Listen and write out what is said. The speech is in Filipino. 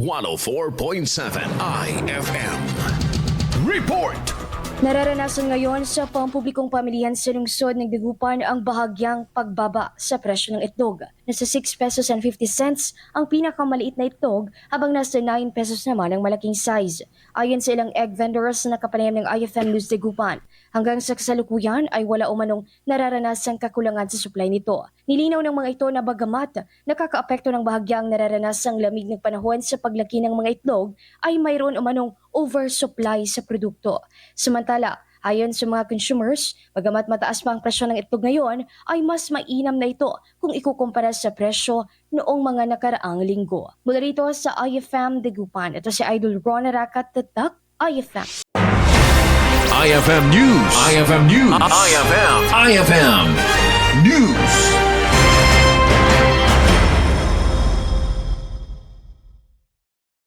104.7 IFM. Report! Nararanasan ngayon sa pampublikong pamilihan sa lungsod ng Dagupan ang bahagyang pagbaba sa presyo ng itlog. Nasa 6 pesos and 50 cents ang pinakamaliit na itlog habang nasa 9 pesos naman ang malaking size. Ayon sa ilang egg vendors na nakapanayam ng IFM News Dagupan, hanggang sa kasalukuyan ay wala umanong nararanasang kakulangan sa supply nito. Nilinaw ng mga ito na bagamat nakakaapekto ng bahagyang nararanasang lamig ng panahon sa paglaki ng mga itlog, ay mayroon umanong oversupply sa produkto. Samantala, ayon sa mga consumers, bagamat mataas pa ang presyo ng itlog ngayon, ay mas mainam na ito kung ikukumpara sa presyo noong mga nakaraang linggo. Mula rito sa IFM Dagupan, ito si Idol Ron Aracat, Tatak, IFM. IFM News. IFM News. IFM News.